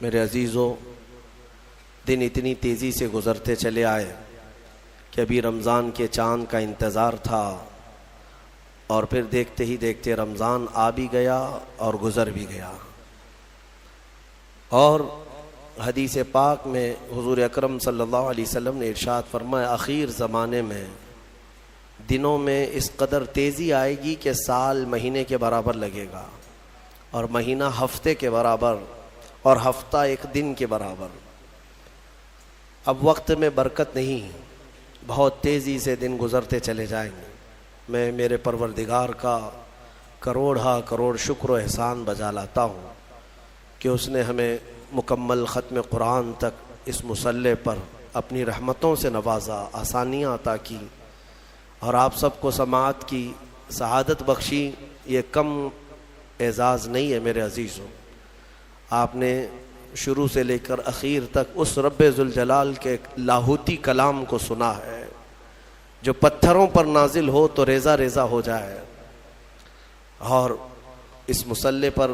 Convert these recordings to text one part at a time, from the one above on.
میرے عزیزو، دن اتنی تیزی سے گزرتے چلے آئے کہ ابھی رمضان کے چاند کا انتظار تھا، اور پھر دیکھتے ہی دیکھتے رمضان آ بھی گیا اور گزر بھی گیا۔ اور حدیث پاک میں حضور اکرم صلی اللہ علیہ وسلم نے ارشاد فرمایا، آخر زمانے میں دنوں میں اس قدر تیزی آئے گی کہ سال مہینے کے برابر لگے گا، اور مہینہ ہفتے کے برابر، اور ہفتہ ایک دن کے برابر۔ اب وقت میں برکت نہیں، بہت تیزی سے دن گزرتے چلے جائیں گے۔ میں میرے پروردگار کا کروڑا کروڑ شکر و احسان بجا لاتا ہوں کہ اس نے ہمیں مکمل ختم قرآن تک اس مصلی پر اپنی رحمتوں سے نوازا، آسانیاں عطا کی، اور آپ سب کو سماعت کی سعادت بخشی۔ یہ کم اعزاز نہیں ہے میرے عزیزوں، آپ نے شروع سے لے کر اخیر تک اس رب ذوالجلال کے لاہوتی کلام کو سنا ہے جو پتھروں پر نازل ہو تو ریزہ ریزہ ہو جائے، اور اس مصلی پر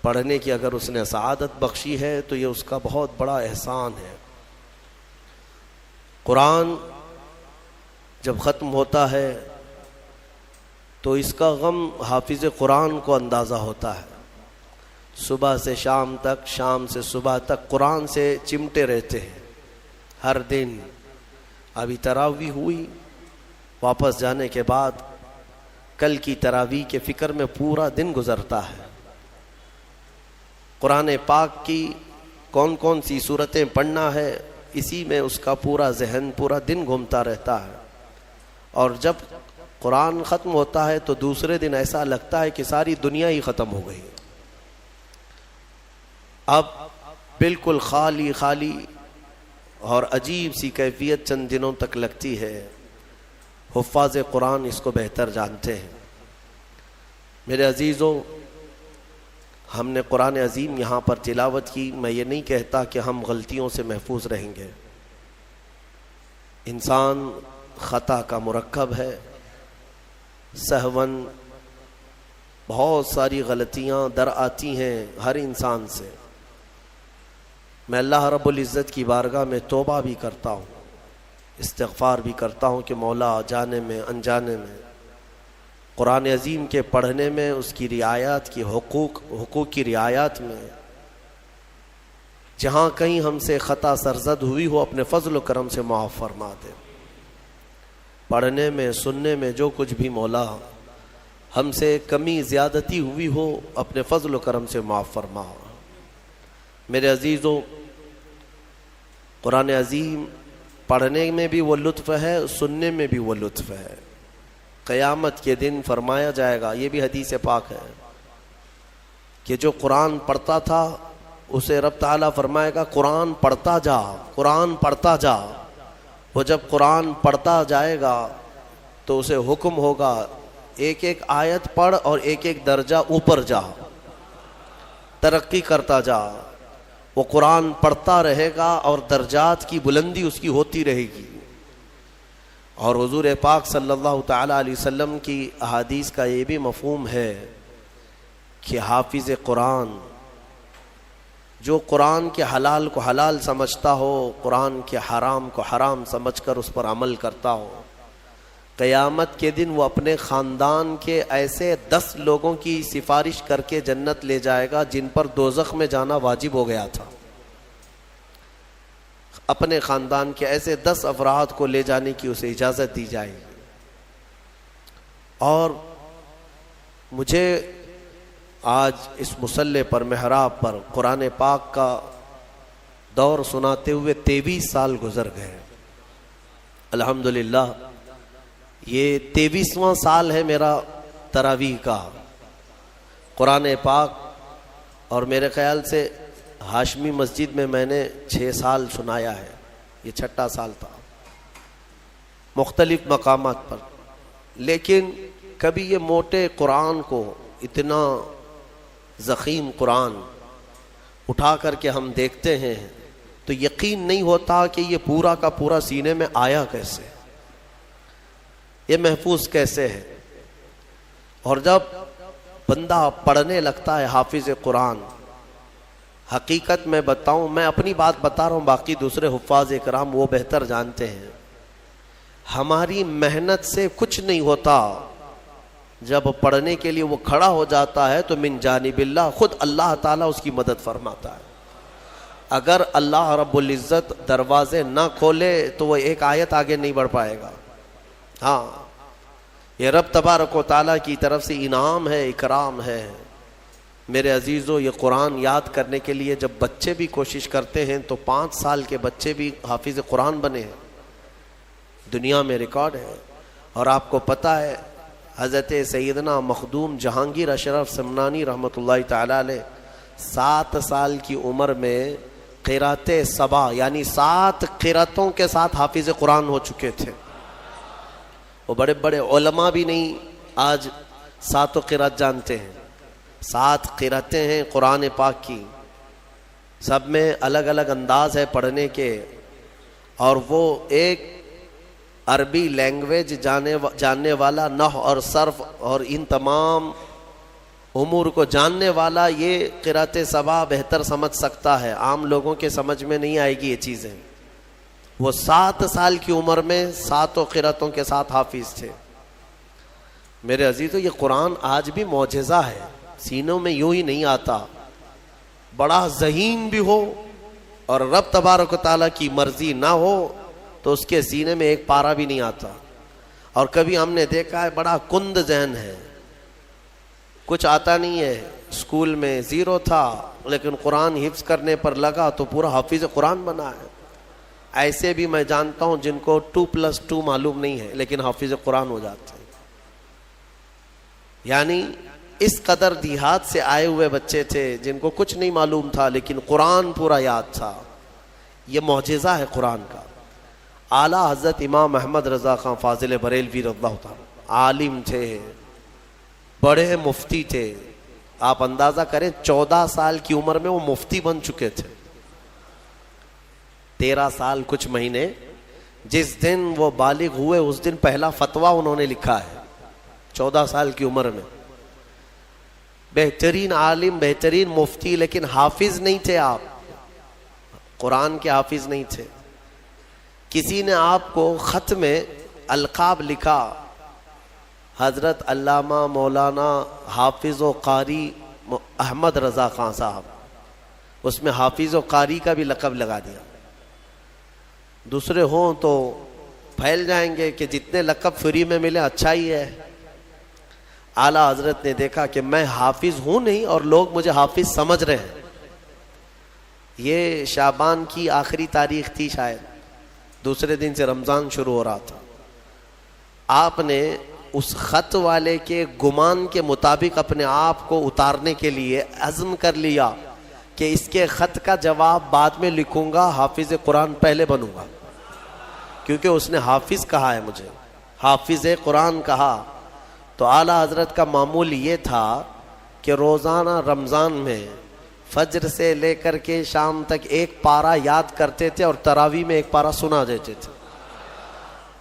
پڑھنے کی اگر اس نے سعادت بخشی ہے تو یہ اس کا بہت بڑا احسان ہے۔ قرآن جب ختم ہوتا ہے تو اس کا غم حافظ قرآن کو اندازہ ہوتا ہے۔ صبح سے شام تک، شام سے صبح تک قرآن سے چمٹے رہتے ہیں ہر دن۔ ابھی تراویح ہوئی، واپس جانے کے بعد کل کی تراویح کے فکر میں پورا دن گزرتا ہے۔ قرآن پاک کی کون کون سی صورتیں پڑھنا ہے، اسی میں اس کا پورا ذہن پورا دن گھومتا رہتا ہے، اور جب قرآن ختم ہوتا ہے تو دوسرے دن ایسا لگتا ہے کہ ساری دنیا ہی ختم ہو گئی، اب بالکل خالی خالی، اور عجیب سی کیفیت چند دنوں تک لگتی ہے۔ حفاظ قرآن اس کو بہتر جانتے ہیں۔ میرے عزیزوں، ہم نے قرآن عظیم یہاں پر تلاوت کی، میں یہ نہیں کہتا کہ ہم غلطیوں سے محفوظ رہیں گے۔ انسان خطا کا مرکب ہے، سہون بہت ساری غلطیاں در آتی ہیں ہر انسان سے۔ میں اللہ رب العزت کی بارگاہ میں توبہ بھی کرتا ہوں، استغفار بھی کرتا ہوں کہ مولا جانے میں انجانے میں قرآن عظیم کے پڑھنے میں، اس کی رعایات کی حقوق کی رعایات میں جہاں کہیں ہم سے خطا سرزد ہوئی ہو، اپنے فضل و کرم سے معاف فرما دے۔ پڑھنے میں، سننے میں جو کچھ بھی مولا ہم سے کمی زیادتی ہوئی ہو، اپنے فضل و کرم سے معاف فرما۔ میرے عزیزوں، قرآن عظیم پڑھنے میں بھی وہ لطف ہے، سننے میں بھی وہ لطف ہے۔ قیامت کے دن فرمایا جائے گا، یہ بھی حدیث پاک ہے، کہ جو قرآن پڑھتا تھا اسے رب تعالیٰ فرمائے گا قرآن پڑھتا جا، قرآن پڑھتا جا۔ وہ جب قرآن پڑھتا جائے گا تو اسے حکم ہوگا ایک ایک آیت پڑھ اور ایک ایک درجہ اوپر جا، ترقی کرتا جا۔ وہ قرآن پڑھتا رہے گا اور درجات کی بلندی اس کی ہوتی رہے گی۔ اور حضور پاک صلی اللہ تعالیٰ علیہ وسلم کی احادیث کا یہ بھی مفہوم ہے کہ حافظ قرآن جو قرآن کے حلال کو حلال سمجھتا ہو، قرآن کے حرام کو حرام سمجھ کر اس پر عمل کرتا ہو، قیامت کے دن وہ اپنے خاندان کے ایسے 10 لوگوں کی سفارش کر کے جنت لے جائے گا جن پر دوزخ میں جانا واجب ہو گیا تھا۔ اپنے خاندان کے ایسے 10 افراد کو لے جانے کی اسے اجازت دی جائے گی۔ اور مجھے آج اس مصلی پر، محراب پر قرآن پاک کا دور سناتے ہوئے 23 سال گزر گئے۔ الحمدللہ یہ 23واں سال ہے میرا تراویح کا۔ قرآن پاک، اور میرے خیال سے ہاشمی مسجد میں نے 6 سال سنایا ہے، یہ 6واں سال تھا مختلف مقامات پر۔ لیکن کبھی یہ موٹے قرآن کو، اتنا ضخیم قرآن اٹھا کر کے ہم دیکھتے ہیں تو یقین نہیں ہوتا کہ یہ پورا کا پورا سینے میں آیا کیسے، یہ محفوظ کیسے ہے۔ اور جب بندہ پڑھنے لگتا ہے حافظ قرآن، حقیقت میں بتاؤں، میں اپنی بات بتا رہا ہوں، باقی دوسرے حفاظ اکرام وہ بہتر جانتے ہیں، ہماری محنت سے کچھ نہیں ہوتا، جب پڑھنے کے لیے وہ کھڑا ہو جاتا ہے تو من جانب اللہ، خود اللہ تعالیٰ اس کی مدد فرماتا ہے۔ اگر اللہ رب العزت دروازے نہ کھولے تو وہ ایک آیت آگے نہیں بڑھ پائے گا۔ ہاں، یہ رب تبارک و تعالیٰ کی طرف سے انعام ہے، اکرام ہے۔ میرے عزیزو، یہ قرآن یاد کرنے کے لیے جب بچے بھی کوشش کرتے ہیں تو 5 سال کے بچے بھی حافظ قرآن بنے ہیں، دنیا میں ریکارڈ ہے۔ اور آپ کو پتہ ہے حضرت سیدنا مخدوم جہانگیر اشرف سمنانی رحمۃ اللہ تعالی علیہ 7 سال کی عمر میں قرات سبع یعنی 7 قراتوں کے ساتھ حافظ قرآن ہو چکے تھے۔ وہ بڑے بڑے علماء بھی نہیں آج 7 قرات جانتے ہیں۔ 7 قراتیں ہیں قرآن پاک کی، سب میں الگ الگ انداز ہے پڑھنے کے، اور وہ ایک عربی لینگویج جاننے والا، نحو اور صرف اور ان تمام امور کو جاننے والا یہ قرات سبع بہتر سمجھ سکتا ہے، عام لوگوں کے سمجھ میں نہیں آئے گی یہ چیزیں۔ وہ 7 سال کی عمر میں 7 قراتوں کے ساتھ حافظ تھے۔ میرے عزیزو، یہ قرآن آج بھی معجزہ ہے، سینوں میں یوں ہی نہیں آتا، بڑا ذہین بھی ہو اور رب تبارک و تعالیٰ کی مرضی نہ ہو تو اس کے سینے میں ایک پارہ بھی نہیں آتا۔ اور کبھی ہم نے دیکھا ہے بڑا کند ذہن ہے، کچھ آتا نہیں ہے، اسکول میں 0 تھا لیکن قرآن حفظ کرنے پر لگا تو پورا حافظ قرآن بنا ہے۔ ایسے بھی میں جانتا ہوں جن کو 2+2 معلوم نہیں ہے لیکن حافظ قرآن ہو جاتے ہیں۔ یعنی اس قدر دیہات سے آئے ہوئے بچے تھے جن کو کچھ نہیں معلوم تھا لیکن قرآن پورا یاد تھا۔ یہ معجزہ ہے قرآن کا۔ اعلیٰ حضرت امام احمد رضا خان فاضل بریلوی رضی اللہ تعالیٰ عالم تھے، بڑے مفتی تھے۔ آپ اندازہ کریں 14 سال کی عمر میں وہ مفتی بن چکے تھے۔ 13 سال کچھ مہینے، جس دن وہ بالغ ہوئے اس دن پہلا فتویٰ انہوں نے لکھا ہے 14 سال کی عمر میں۔ بہترین عالم، بہترین مفتی، لیکن حافظ نہیں تھے آپ، قرآن کے حافظ نہیں تھے۔ کسی نے آپ کو خط میں القاب لکھا، حضرت علامہ مولانا حافظ و قاری احمد رضا خان صاحب، اس میں حافظ و قاری کا بھی لقب لگا دیا۔ دوسرے ہوں تو پھیل جائیں گے کہ جتنے لقب فری میں ملے اچھا ہی ہے۔ اعلیٰ حضرت نے دیکھا کہ میں حافظ ہوں نہیں اور لوگ مجھے حافظ سمجھ رہے ہیں۔ یہ شعبان کی آخری تاریخ تھی، شاید دوسرے دن سے رمضان شروع ہو رہا تھا۔ آپ نے اس خط والے کے گمان کے مطابق اپنے آپ کو اتارنے کے لیے عزم کر لیا کہ اس کے خط کا جواب بعد میں لکھوں گا، حافظ قرآن پہلے بنوں گا، کیونکہ اس نے حافظ کہا ہے، مجھے حافظ قرآن کہا۔ تو اعلیٰ حضرت کا معمول یہ تھا کہ روزانہ رمضان میں فجر سے لے کر کے شام تک ایک پارہ یاد کرتے تھے اور تراویح میں ایک پارہ سنا دیتے تھے،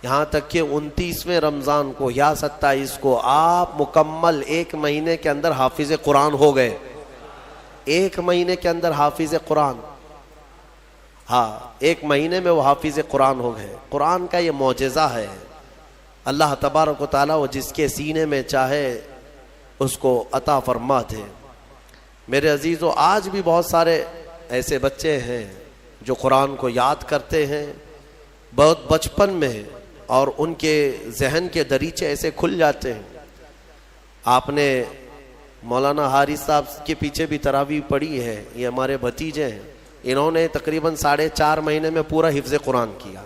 یہاں تک کہ 29ویں رمضان کو یا 27 کو آپ مکمل 1 مہینے کے اندر حافظ قرآن ہو گئے۔ 1 مہینے کے اندر حافظ قرآن، ہاں 1 مہینے میں وہ حافظ قرآن ہو گئے۔ قرآن کا یہ معجزہ ہے، اللہ تبارک و تعالیٰ وہ جس کے سینے میں چاہے اس کو عطا فرماتے۔ میرے عزیزو، آج بھی بہت سارے ایسے بچے ہیں جو قرآن کو یاد کرتے ہیں بہت بچپن میں، اور ان کے ذہن کے دریچے ایسے کھل جاتے ہیں۔ آپ نے مولانا حارث صاحب کے پیچھے بھی تراویح پڑھی ہے، یہ ہمارے بھتیجے ہیں، انہوں نے تقریباً 4.5 مہینے میں پورا حفظ قرآن کیا۔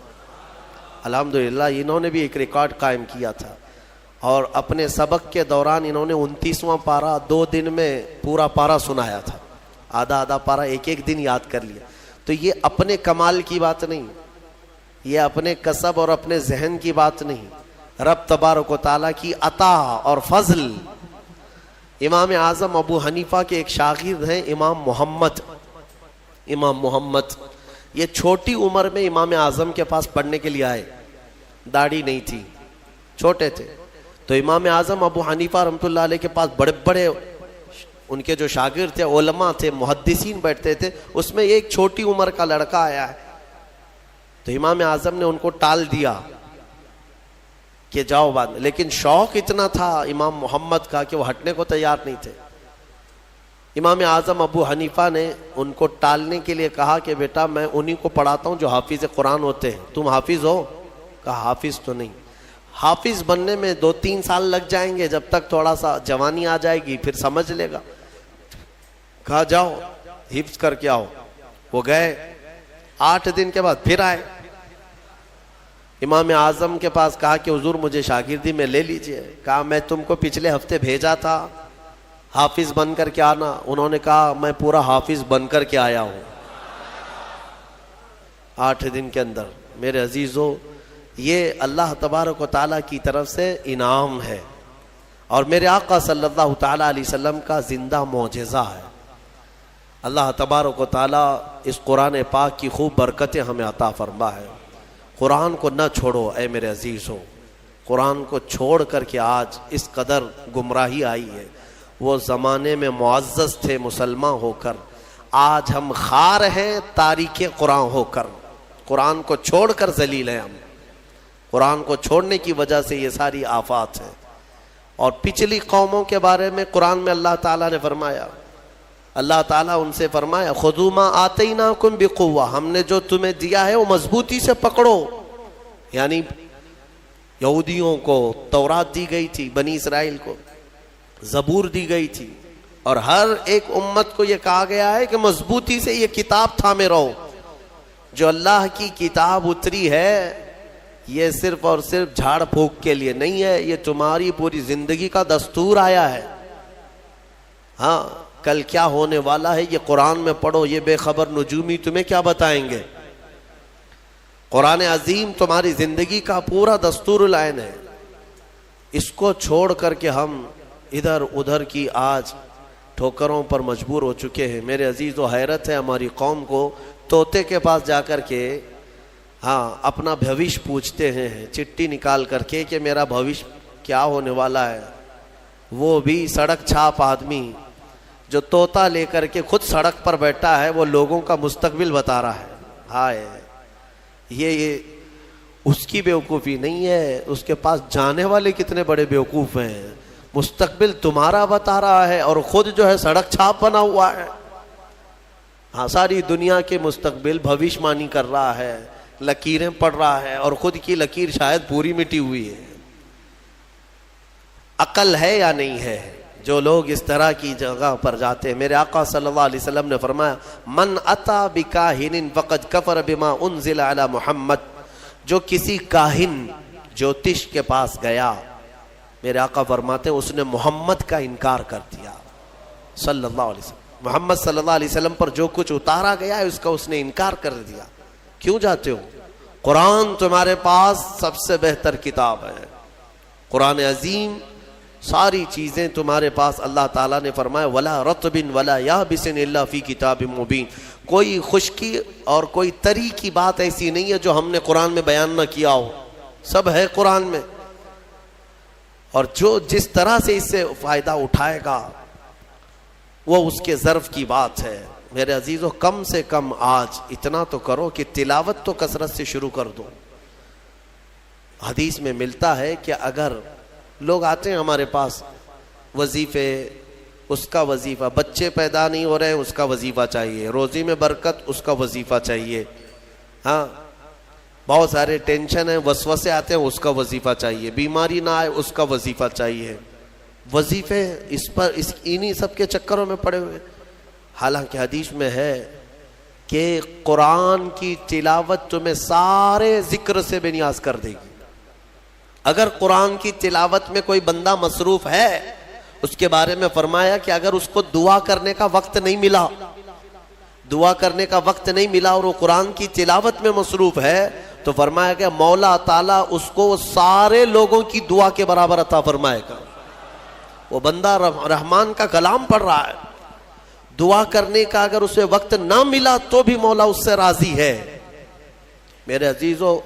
الحمدللہ انہوں نے بھی ایک ریکارڈ قائم کیا تھا، اور اپنے سبق کے دوران انہوں نے 29واں پارہ 2 دن میں پورا پارہ سنایا تھا، آدھا پارہ ایک دن یاد کر لیا۔ تو یہ اپنے کمال کی بات نہیں، یہ اپنے کسب اور اپنے ذہن کی بات نہیں، رب تبارک و تعالیٰ کی عطا اور فضل۔ امام اعظم ابو حنیفہ کے ایک شاگرد ہیں امام محمد، یہ چھوٹی عمر میں امام اعظم کے پاس پڑھنے کے لیے آئے، داڑھی نہیں تھی، چھوٹے تھے۔ تو امام اعظم ابو حنیفہ رحمۃ اللہ علیہ کے پاس بڑے بڑے ان کے جو شاگرد تھے، علماء تھے، محدثین بیٹھتے تھے، اس میں ایک چھوٹی عمر کا لڑکا آیا ہے، تو امام اعظم نے ان کو ٹال دیا کہ جاؤ بعد میں، لیکن شوق اتنا تھا امام محمد کا کہ وہ ہٹنے کو تیار نہیں تھے۔ امام اعظم ابو حنیفہ نے ان کو ٹالنے کے لیے کہا کہ بیٹا میں انہی کو پڑھاتا ہوں جو حافظ قرآن ہوتے ہیں، تم حافظ ہو؟ کہا حافظ تو نہیں، حافظ بننے میں 2-3 سال لگ جائیں گے، جب تک تھوڑا سا جوانی آ جائے گی پھر سمجھ لے گا۔ کہا جاؤ حفظ کر کے آؤ۔ وہ گئے، 8 دن کے بعد پھر آئے امام اعظم کے پاس، کہا کہ حضور مجھے شاگردی میں لے لیجئے۔ کہا میں تم کو پچھلے ہفتے بھیجا تھا حافظ بن کر کے آنا، انہوں نے کہا میں پورا حافظ بن کر کے آیا ہوں 8 دن کے اندر۔ میرے عزیزو، یہ اللہ تبارک و تعالیٰ کی طرف سے انعام ہے، اور میرے آقا صلی اللہ تعالیٰ علیہ وسلم کا زندہ معجزہ ہے۔ اللہ تبارک و تعالیٰ اس قرآن پاک کی خوب برکتیں ہمیں عطا فرما ہے۔ قرآن کو نہ چھوڑو اے میرے عزیزو، قرآن کو چھوڑ کر کے آج اس قدر گمراہی آئی ہے۔ وہ زمانے میں معزز تھے مسلمان ہو کر، آج ہم خار ہیں تاریک قرآن ہو کر، قرآن کو چھوڑ کر ذلیل ہیں ہم۔ قرآن کو چھوڑنے کی وجہ سے یہ ساری آفات ہیں۔ اور پچھلی قوموں کے بارے میں قرآن میں اللہ تعالیٰ نے فرمایا، اللہ تعالیٰ ان سے فرمایا خذوا ما آتیناکم بقوہ، ہم نے جو تمہیں دیا ہے وہ مضبوطی سے پکڑو۔ یعنی یہودیوں کو تورات دی گئی تھی، بنی اسرائیل کو زبور دی گئی تھی، اور ہر ایک امت کو یہ کہا گیا ہے کہ مضبوطی سے یہ کتاب تھامے رہو۔ جو اللہ کی کتاب اتری ہے یہ صرف اور صرف جھاڑ پھونک کے لیے نہیں ہے، یہ تمہاری پوری زندگی کا دستور آیا ہے۔ ہاں کل کیا ہونے والا ہے یہ قرآن میں پڑھو، یہ بے خبر نجومی تمہیں کیا بتائیں گے؟ قرآن عظیم تمہاری زندگی کا پورا دستور العین ہے۔ اس کو چھوڑ کر کے ہم ادھر ادھر کی آج ٹھوکروں پر مجبور ہو چکے ہیں۔ میرے عزیز و حیرت ہے ہماری قوم کو، طوطے کے پاس جا کر کے اپنا بھوش پوچھتے ہیں، چٹھی نکال کر کے کہ میرا بھوش کیا ہونے والا ہے۔ وہ بھی سڑک چھاپ آدمی جو طوطا لے کر کے خود سڑک پر بیٹھا ہے، وہ لوگوں کا مستقبل بتا رہا ہے۔ ہائے، یہ اس کی بیوقوفی نہیں ہے، اس کے پاس جانے والے کتنے بڑے بیوقوف ہیں۔ مستقبل تمہارا بتا رہا ہے اور خود جو ہے سڑک چھاپ بنا ہوا ہے۔ ہاں، ساری دنیا کے مستقبل بھوشمانی کر رہا ہے، لکیریں پڑھ رہا ہے، اور خود کی لکیر شاید پوری مٹی ہوئی ہے۔ عقل ہے یا نہیں ہے جو لوگ اس طرح کی جگہ پر جاتے ہیں؟ میرے آقا صلی اللہ علیہ وسلم نے فرمایا من اتا بکاہن فقد کفر بما انزل علی محمد، جو کسی کاہن جوتش کے پاس گیا، میرے آقا فرماتے ہیں اس نے محمد کا انکار کر دیا صلی اللہ علیہ وسلم۔ محمد صلی اللہ علیہ وسلم پر جو کچھ اتارا گیا ہے اس کا اس نے انکار کر دیا۔ کیوں جاتے ہو؟ قرآن تمہارے پاس سب سے بہتر کتاب ہے، قرآن عظیم، ساری چیزیں تمہارے پاس۔ اللہ تعالیٰ نے فرمایا وَلَا رَطْبٍ وَلَا يَابِسٍ إِلَّا فِي كِتَابٍ مُبِينٍ، کوئی خشکی اور کوئی تری کی بات ایسی نہیں ہے جو ہم نے قرآن میں بیان نہ کیا ہو، سب ہے قرآن میں۔ اور جو جس طرح سے اس سے فائدہ اٹھائے گا وہ اس کے ظرف کی بات ہے۔ میرے عزیزو، کم سے کم آج اتنا تو کرو کہ تلاوت تو کثرت سے شروع کر دو۔ حدیث میں ملتا ہے کہ اگر لوگ آتے ہیں ہمارے پاس وظیفے، اس کا وظیفہ، بچے پیدا نہیں ہو رہے اس کا وظیفہ چاہیے، روزی میں برکت اس کا وظیفہ چاہیے، ہاں بہت سارے ٹینشن ہیں، وسوسے آتے ہیں اس کا وظیفہ چاہیے، بیماری نہ آئے اس کا وظیفہ چاہیے۔ وظیفے انہی سب کے چکروں میں پڑے ہوئے۔ حالانکہ حدیث میں ہے کہ قرآن کی تلاوت تمہیں سارے ذکر سے بے نیاز کر دے گی۔ اگر قرآن کی تلاوت میں کوئی بندہ مصروف ہے، اس کے بارے میں فرمایا کہ اگر اس کو دعا کرنے کا وقت نہیں ملا، دعا کرنے کا وقت نہیں ملا اور وہ قرآن کی تلاوت میں مصروف ہے، تو فرمایا کہ مولا تعالیٰ اس کو سارے لوگوں کی دعا کے برابر عطا فرمائے گا۔ وہ بندہ رحمان کا کلام پڑھ رہا ہے، دعا کرنے کا اگر اسے وقت نہ ملا تو بھی مولا اس سے راضی ہے۔ میرے عزیزو،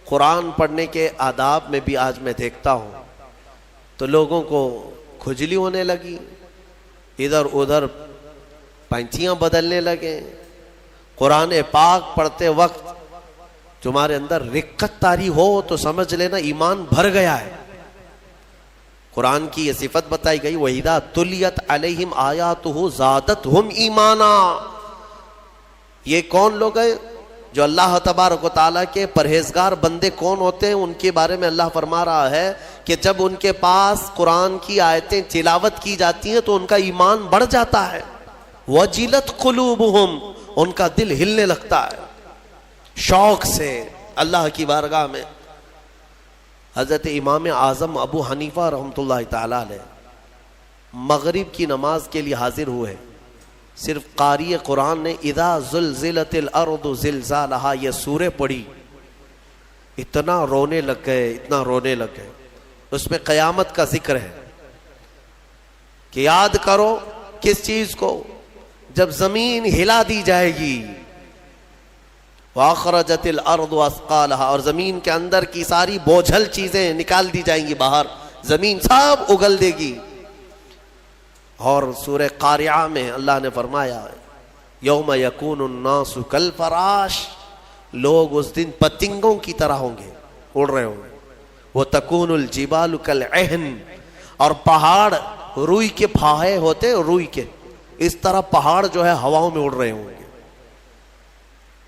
قرآن پڑھنے کے آداب میں بھی آج میں دیکھتا ہوں تو لوگوں کو کھجلی ہونے لگی، ادھر ادھر پینچیاں بدلنے لگے. قرآن پاک پڑھتے وقت تمہارے اندر رقت طاری ہو تو سمجھ لینا ایمان بھر گیا ہے. قرآن کی یہ صفت بتائی گئی وَإِذَا تُلِيَتْ عَلَيْهِمْ آيَاتُهُ زَادَتْهُمْ ایمانا. یہ کون لوگ ہیں جو اللہ تبارک و تعالیٰ کے پرہیزگار بندے کون ہوتے ہیں؟ ان کے بارے میں اللہ فرما رہا ہے کہ جب ان کے پاس قرآن کی آیتیں تلاوت کی جاتی ہیں تو ان کا ایمان بڑھ جاتا ہے. وَجِلَتْ قُلُوبُهُمْ, ان کا دل ہلنے لگتا ہے شوق سے اللہ کی بارگاہ میں. حضرت امام اعظم ابو حنیفہ رحمۃ اللہ تعالی علیہ مغرب کی نماز کے لیے حاضر ہوئے. صرف قاری قرآن نے اذا زلزلت الارض زلزالہا یہ سورہ پڑھی, اتنا رونے لگ گئے, اتنا رونے لگ گئے. اس میں قیامت کا ذکر ہے کہ یاد کرو کس چیز کو؟ جب زمین ہلا دی جائے گی. وَأَخْرَجَتِ الْأَرْضُ أَثْقَالَهَا, اور زمین کے اندر کی ساری بوجھل چیزیں نکال دی جائیں گی باہر, زمین سب اگل دے گی. اور سورہ قاریعہ میں اللہ نے فرمایا یوم یکون الناس کالفراش, لوگ اس دن پتنگوں کی طرح ہوں گے, اڑ رہے ہوں گے. وَتَكُونُ الْجِبَالُ كَالْعِهْنِ, اور پہاڑ روئی کے پھاہے ہوتے, روئی کے اس طرح پہاڑ جو ہے ہواؤں میں اڑ رہے ہوں گے.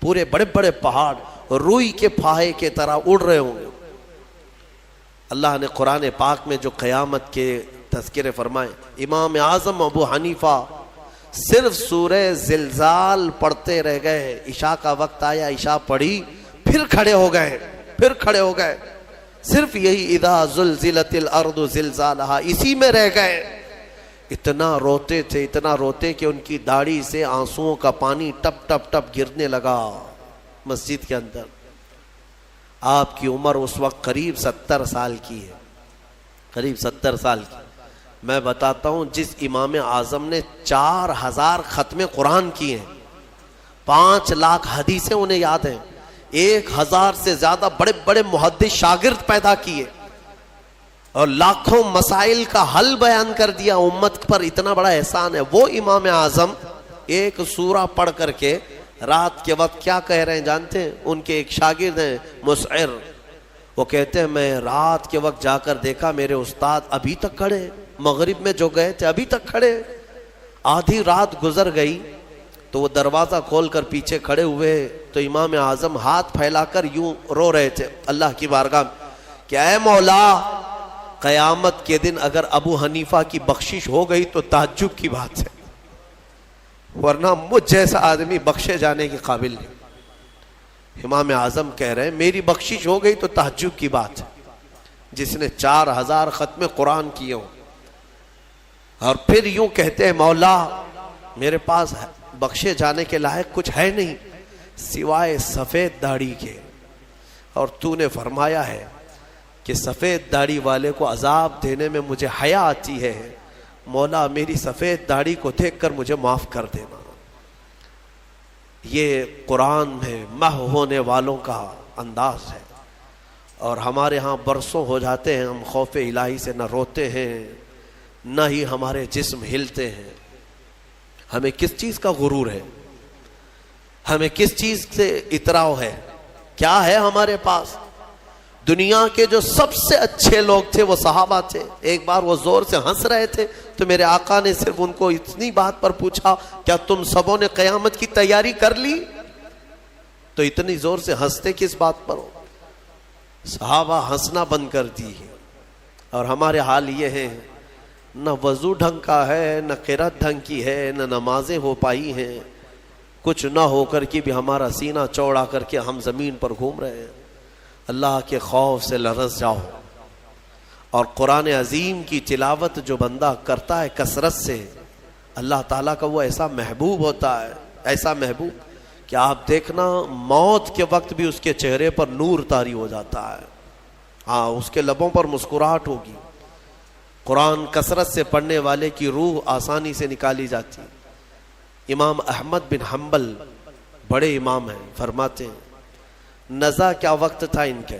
پورے بڑے بڑے پہاڑ روئی کے پھاہے کے طرح اڑ رہے ہوں گے. اللہ نے قرآن پاک میں جو قیامت کے تذکرے فرمائے, امام اعظم ابو حنیفہ صرف سورہ زلزال پڑھتے رہ گئے. عشاء کا وقت آیا, عشاء پڑھی, پھر کھڑے ہو گئے, صرف یہی اذا زلزلت الارض زلزالہا اسی میں رہ گئے. اتنا روتے تھے, اتنا روتے کہ ان کی داڑھی سے آنسوؤں کا پانی ٹپ ٹپ ٹپ گرنے لگا مسجد کے اندر. آپ کی عمر اس وقت قریب 70 سال کی ہے, قریب 70 سال کی. میں بتاتا ہوں, جس امام اعظم نے 4000 ختم قرآن کیے ہیں, 5 لاکھ حدیثیں انہیں یاد ہیں, 1000 سے زیادہ بڑے بڑے محدث شاگرد پیدا کیے, اور لاکھوں مسائل کا حل بیان کر دیا, امت پر اتنا بڑا احسان ہے. وہ امام اعظم ایک سورہ پڑھ کر کے رات کے وقت کیا کہہ رہے ہیں جانتے ہیں؟ ان کے ایک شاگرد ہیں مسعر, وہ کہتے ہیں میں رات کے وقت جا کر دیکھا میرے استاد ابھی تک کھڑے, مغرب میں جو گئے تھے ابھی تک کھڑے. آدھی رات گزر گئی تو وہ دروازہ کھول کر پیچھے کھڑے ہوئے تو امام اعظم ہاتھ پھیلا کر یوں رو رہے تھے اللہ کی بارگاہ میں کہ اے مولا, قیامت کے دن اگر ابو حنیفہ کی بخشش ہو گئی تو تعجب کی بات ہے, ورنہ مجھ جیسا آدمی بخشے جانے کے قابل نہیں. امام اعظم کہہ رہے ہیں میری بخشش ہو گئی تو تعجب کی بات ہے, جس نے 4000 ختم قرآن کیے ہوں. اور پھر یوں کہتے ہیں مولا میرے پاس بخشے جانے کے لائق کچھ ہے نہیں سوائے سفید داڑھی کے, اور تو نے فرمایا ہے کہ سفید داڑھی والے کو عذاب دینے میں مجھے حیا آتی ہے, مولا میری سفید داڑھی کو دیکھ کر مجھے معاف کر دینا. یہ قرآن میں محو ہونے والوں کا انداز ہے, اور ہمارے ہاں برسوں ہو جاتے ہیں ہم خوف الہی سے نہ روتے ہیں نہ ہی ہمارے جسم ہلتے ہیں. ہمیں کس چیز کا غرور ہے, ہمیں کس چیز سے اتراؤ ہے, کیا ہے ہمارے پاس؟ دنیا کے جو سب سے اچھے لوگ تھے وہ صحابہ تھے. ایک بار وہ زور سے ہنس رہے تھے تو میرے آقا نے صرف ان کو اتنی بات پر پوچھا کیا تم سبوں نے قیامت کی تیاری کر لی؟ تو اتنی زور سے ہنستے کس بات پر ہو؟ صحابہ ہنسنا بند کر دی. اور ہمارے حال یہ ہے, نہ وضو ڈھنگ کا ہے, نہ قرات ڈھنگ کی ہے, نہ نمازیں ہو پائی ہیں, کچھ نہ ہو کر کے بھی ہمارا سینہ چوڑا کر کے ہم زمین پر گھوم رہے ہیں. اللہ کے خوف سے لرز جاؤ, اور قرآن عظیم کی تلاوت جو بندہ کرتا ہے کثرت سے, اللہ تعالیٰ کا وہ ایسا محبوب ہوتا ہے, ایسا محبوب کہ آپ دیکھنا موت کے وقت بھی اس کے چہرے پر نور طاری ہو جاتا ہے. ہاں, اس کے لبوں پر مسکراہٹ ہوگی. قرآن کثرت سے پڑھنے والے کی روح آسانی سے نکالی جاتی. امام احمد بن حنبل بڑے امام ہیں, فرماتے ہیں نزا کیا وقت تھا ان کے,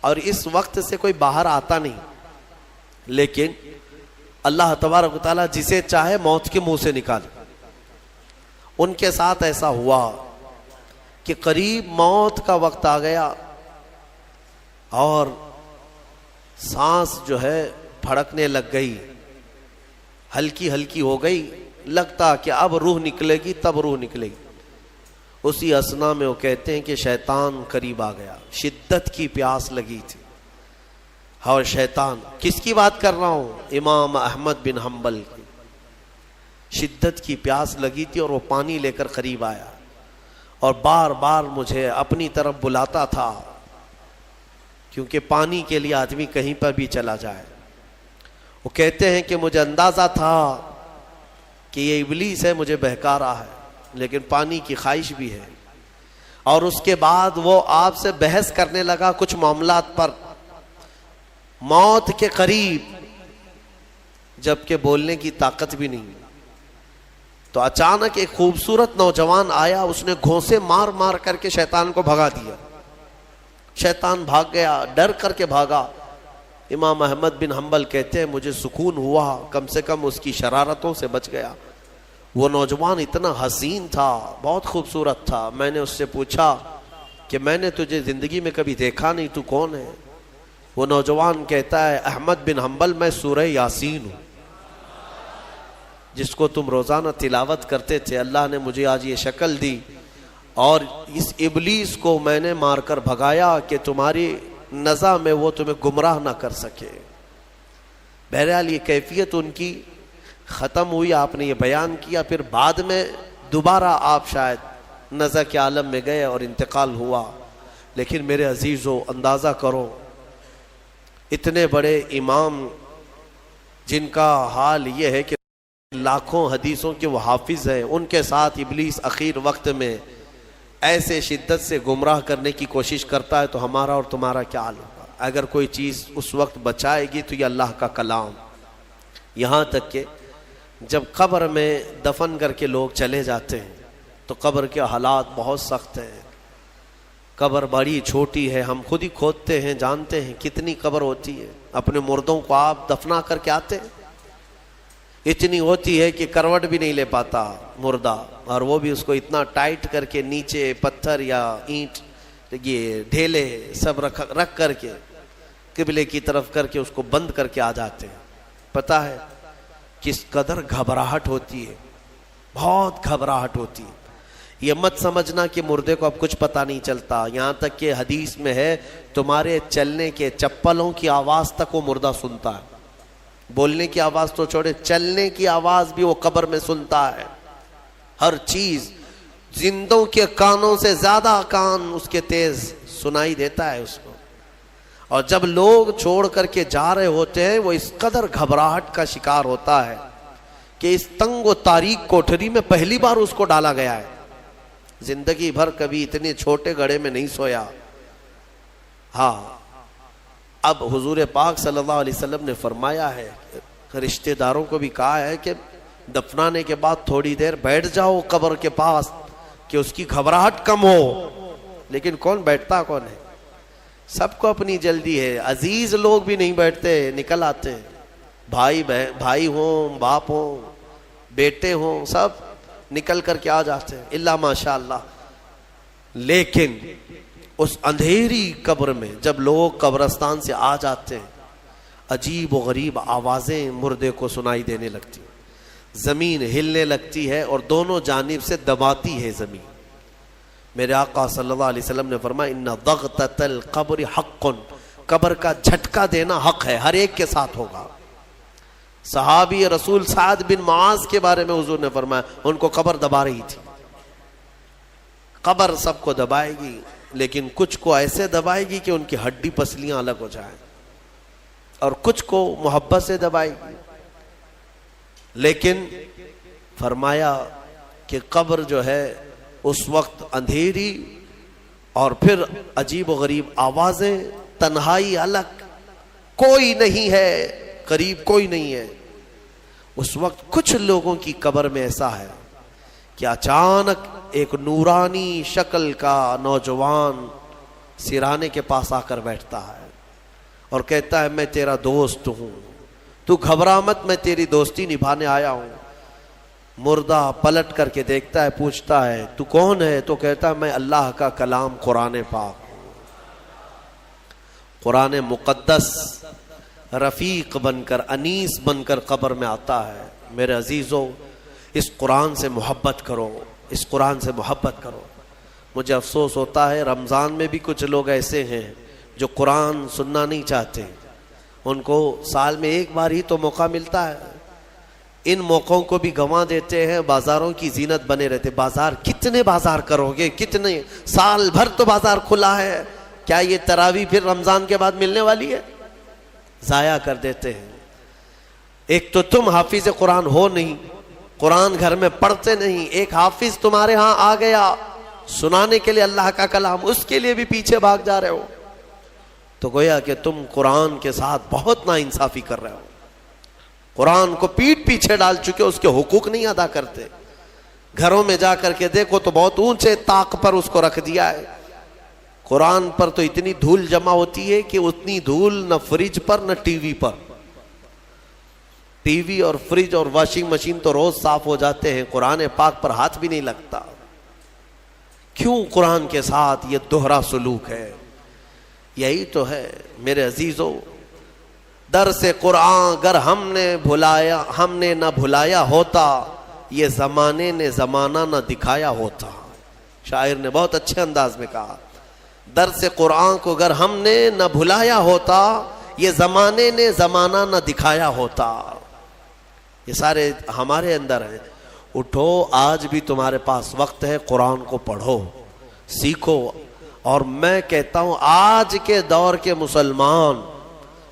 اور اس وقت سے کوئی باہر آتا نہیں, لیکن اللہ تبارک و تعالیٰ جسے چاہے موت کے منہ سے نکالے. ان کے ساتھ ایسا ہوا کہ قریب موت کا وقت آ گیا اور سانس جو ہے پھڑکنے لگ گئی, ہلکی ہلکی ہو گئی, لگتا کہ اب روح نکلے گی, تب روح نکلے گی. اسی اثنا میں وہ کہتے ہیں کہ شیطان قریب آ گیا, شدت کی پیاس لگی تھی. اور شیطان, کس کی بات کر رہا ہوں؟ امام احمد بن حنبل کی. شدت کی پیاس لگی تھی اور وہ پانی لے کر قریب آیا اور بار بار مجھے اپنی طرف بلاتا تھا, کیونکہ پانی کے لیے آدمی کہیں پر بھی چلا جائے. وہ کہتے ہیں کہ مجھے اندازہ تھا کہ یہ ابلیس ہے, مجھے بہکا رہا ہے, لیکن پانی کی خواہش بھی ہے. اور اس کے بعد وہ آپ سے بحث کرنے لگا کچھ معاملات پر, موت کے قریب, جبکہ بولنے کی طاقت بھی نہیں. تو اچانک ایک خوبصورت نوجوان آیا, اس نے گھونسے مار مار کر کے شیطان کو بھگا دیا. شیطان بھاگ گیا, ڈر کر کے بھاگا. امام احمد بن حنبل کہتے ہیں مجھے سکون ہوا, کم سے کم اس کی شرارتوں سے بچ گیا. وہ نوجوان اتنا حسین تھا, بہت خوبصورت تھا. میں نے اس سے پوچھا کہ میں نے تجھے زندگی میں کبھی دیکھا نہیں, تو کون ہے؟ وہ نوجوان کہتا ہے احمد بن حنبل, میں سورہ یاسین ہوں, جس کو تم روزانہ تلاوت کرتے تھے. اللہ نے مجھے آج یہ شکل دی اور اس ابلیس کو میں نے مار کر بھگایا کہ تمہاری نزع میں وہ تمہیں گمراہ نہ کر سکے. بہرحال یہ کیفیت ان کی ختم ہوئی, آپ نے یہ بیان کیا. پھر بعد میں دوبارہ آپ شاید نزع کے عالم میں گئے اور انتقال ہوا. لیکن میرے عزیزو, اندازہ کرو, اتنے بڑے امام جن کا حال یہ ہے کہ لاکھوں حدیثوں کے وہ حافظ ہیں, ان کے ساتھ ابلیس اخیر وقت میں ایسے شدت سے گمراہ کرنے کی کوشش کرتا ہے, تو ہمارا اور تمہارا کیا حال ہوگا؟ اگر کوئی چیز اس وقت بچائے گی تو یہ اللہ کا کلام. یہاں تک کہ جب قبر میں دفن کر کے لوگ چلے جاتے ہیں تو قبر کے حالات بہت سخت ہیں. قبر بڑی چھوٹی ہے, ہم خود ہی کھودتے ہیں, جانتے ہیں کتنی قبر ہوتی ہے. اپنے مردوں کو آپ دفنا کر کے آتے ہیں, اتنی ہوتی ہے کہ کروٹ بھی نہیں لے پاتا مردہ, اور وہ بھی اس کو اتنا ٹائٹ کر کے نیچے پتھر یا اینٹ, یہ ڈھیلے سب رکھ کر کے قبلے کی طرف کر کے اس کو بند کر کے آ جاتے ہیں. پتہ ہے کس قدر گھبراہٹ ہوتی ہے, بہت گھبراہٹ ہوتی ہے. یہ مت سمجھنا کہ مردے کو اب کچھ پتہ نہیں چلتا. یہاں تک کہ حدیث میں ہے تمہارے چلنے کے چپلوں کی آواز تک وہ مردہ سنتا ہے. بولنے کی آواز تو چھوڑے, چلنے کی آواز بھی وہ قبر میں سنتا ہے. ہر چیز, زندوں کے کانوں سے زیادہ کان اس کے تیز سنائی دیتا ہے اس کو. اور جب لوگ چھوڑ کر کے جا رہے ہوتے ہیں, وہ اس قدر گھبراہٹ کا شکار ہوتا ہے کہ اس تنگ و تاریک کوٹھری میں پہلی بار اس کو ڈالا گیا ہے. زندگی بھر کبھی اتنے چھوٹے گڑھے میں نہیں سویا. ہاں, اب حضور پاک صلی اللہ علیہ وسلم نے فرمایا ہے, رشتہ داروں کو بھی کہا ہے کہ دفنانے کے بعد تھوڑی دیر بیٹھ جاؤ قبر کے پاس کہ اس کی گھبراہٹ کم ہو. لیکن کون بیٹھتا, کون ہے؟ سب کو اپنی جلدی ہے. عزیز لوگ بھی نہیں بیٹھتے, نکل آتے ہیں. بھائی ہوں, باپ ہوں, بیٹے ہوں, سب نکل کر کے آ جاتے ہیں, اللہ ماشاء اللہ. لیکن اس اندھیری قبر میں جب لوگ قبرستان سے آ جاتے ہیں, عجیب و غریب آوازیں مردے کو سنائی دینے لگتی, زمین ہلنے لگتی ہے اور دونوں جانب سے دباتی ہے زمین. میرے آقا صلی اللہ علیہ وسلم نے فرمایا ان ضغطۃ القبر حق, قبر کا جھٹکا دینا حق ہے, ہر ایک کے ساتھ ہوگا. صحابی رسول سعد بن معاذ کے بارے میں حضور نے فرمایا ان کو قبر دبا رہی تھی. قبر سب کو دبائے گی, لیکن کچھ کو ایسے دبائے گی کہ ان کی ہڈی پسلیاں الگ ہو جائیں, اور کچھ کو محبت سے دبائے گی. لیکن فرمایا کہ قبر جو ہے اس وقت اندھیری اور پھر عجیب و غریب آوازیں, تنہائی الگ, کوئی نہیں ہے قریب, کوئی نہیں ہے. اس وقت کچھ لوگوں کی قبر میں ایسا ہے کہ اچانک ایک نورانی شکل کا نوجوان سرانے کے پاس آ کر بیٹھتا ہے اور کہتا ہے میں تیرا دوست ہوں, تو گھبرا مت، میں تیری دوستی نبھانے آیا ہوں۔ مردہ پلٹ کر کے دیکھتا ہے، پوچھتا ہے تو کون ہے؟ تو کہتا ہے میں اللہ کا کلام قرآن پاک، قرآن مقدس رفیق بن کر، انیس بن کر قبر میں آتا ہے۔ میرے عزیزو، اس قرآن سے محبت کرو، اس قرآن سے محبت کرو۔ مجھے افسوس ہوتا ہے رمضان میں بھی کچھ لوگ ایسے ہیں جو قرآن سننا نہیں چاہتے، ان کو سال میں ایک بار ہی تو موقع ملتا ہے، ان موقعوں کو بھی گنوا دیتے ہیں، بازاروں کی زینت بنے رہتے۔ بازار کتنے بازار کرو گے؟ کتنے؟ سال بھر تو بازار کھلا ہے، کیا یہ تراویح پھر رمضان کے بعد ملنے والی ہے؟ ضائع کر دیتے ہیں۔ ایک تو تم حافظ قرآن ہو نہیں، قرآن گھر میں پڑھتے نہیں، ایک حافظ تمہارے ہاں آ گیا سنانے کے لیے اللہ کا کلام، اس کے لیے بھی پیچھے بھاگ جا رہے ہو، تو گویا کہ تم قرآن کے ساتھ بہت ناانصافی کر رہے ہو۔ قرآن کو پیٹ پیچھے ڈال چکے، اس کے حقوق نہیں ادا کرتے۔ گھروں میں جا کر کے دیکھو تو بہت اونچے طاق پر اس کو رکھ دیا ہے۔ قرآن پر تو اتنی دھول جمع ہوتی ہے کہ اتنی دھول نہ فریج پر نہ ٹی وی پر۔ ٹی وی اور فریج اور واشنگ مشین تو روز صاف ہو جاتے ہیں، قرآن پاک پر ہاتھ بھی نہیں لگتا۔ کیوں قرآن کے ساتھ یہ دوہرا سلوک ہے؟ یہی تو ہے میرے عزیزو، درس قرآن اگر ہم نے نہ بھلایا ہوتا، یہ زمانے نے زمانہ نہ دکھایا ہوتا۔ شاعر نے بہت اچھے انداز میں کہا، درس قرآن کو اگر ہم نے نہ بھلایا ہوتا، یہ زمانے نے زمانہ نہ دکھایا ہوتا۔ یہ سارے ہمارے اندر ہیں۔ اٹھو، آج بھی تمہارے پاس وقت ہے، قرآن کو پڑھو، سیکھو۔ اور میں کہتا ہوں آج کے دور کے مسلمان،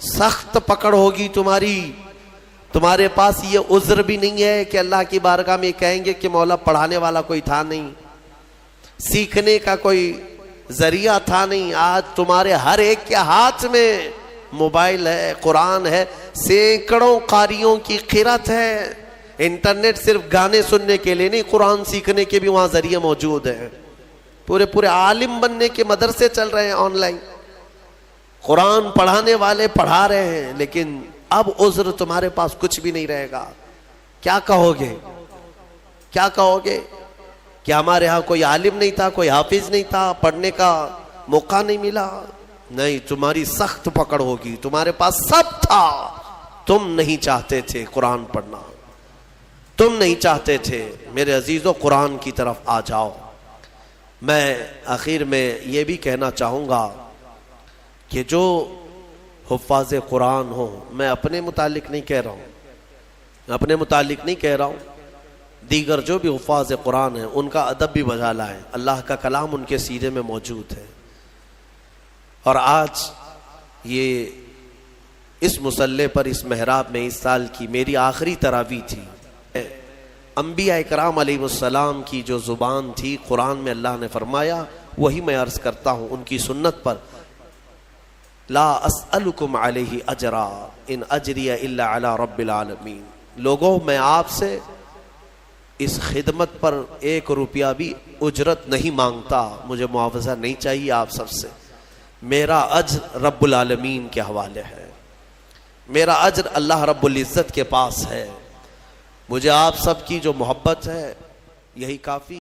سخت پکڑ ہوگی تمہاری، تمہارے پاس یہ عذر بھی نہیں ہے کہ اللہ کی بارگاہ میں کہیں گے کہ مولا پڑھانے والا کوئی تھا نہیں، سیکھنے کا کوئی ذریعہ تھا نہیں۔ آج تمہارے ہر ایک کے ہاتھ میں موبائل ہے، قرآن ہے، سینکڑوں قاریوں کی قرت ہے۔ انٹرنیٹ صرف گانے سننے کے لیے نہیں، قرآن سیکھنے کے بھی وہاں ذریعے موجود ہیں۔ پورے عالم بننے کے مدرسے چل رہے ہیں آن لائن، قرآن پڑھانے والے پڑھا رہے ہیں، لیکن اب عذر تمہارے پاس کچھ بھی نہیں رہے گا۔ کیا کہو گے؟ کیا کہو گے کہ ہمارے ہاں کوئی عالم نہیں تھا، کوئی حافظ نہیں تھا، پڑھنے کا موقع نہیں ملا؟ نہیں، تمہاری سخت پکڑ ہوگی، تمہارے پاس سب تھا، تم نہیں چاہتے تھے قرآن پڑھنا، تم نہیں چاہتے تھے۔ میرے عزیزو، قرآن کی طرف آ جاؤ۔ میں آخر میں یہ بھی کہنا چاہوں گا کہ جو حفاظ قرآن ہوں، میں اپنے متعلق نہیں کہہ رہا ہوں، اپنے متعلق نہیں کہہ رہا ہوں، دیگر جو بھی حفاظ قرآن ہیں ان کا ادب بھی بجا لائیں۔ اللہ کا کلام ان کے سینے میں موجود ہے۔ اور آج یہ اس مصلی پر، اس محراب میں، اس سال کی میری آخری تراویح تھی۔ انبیاء اکرام علیہ السلام کی جو زبان تھی، قرآن میں اللہ نے فرمایا، وہی میں عرض کرتا ہوں ان کی سنت پر۔ لا اسألکم علیہ اجرا ان اجری الا علی رب العالمین۔ لوگوں، میں آپ سے اس خدمت پر 1 روپیہ بھی اجرت نہیں مانگتا، مجھے معاوضہ نہیں چاہیے آپ سب سے، میرا اجر رب العالمین کے حوالے ہے، میرا اجر اللہ رب العزت کے پاس ہے۔ مجھے آپ سب کی جو محبت ہے یہی کافی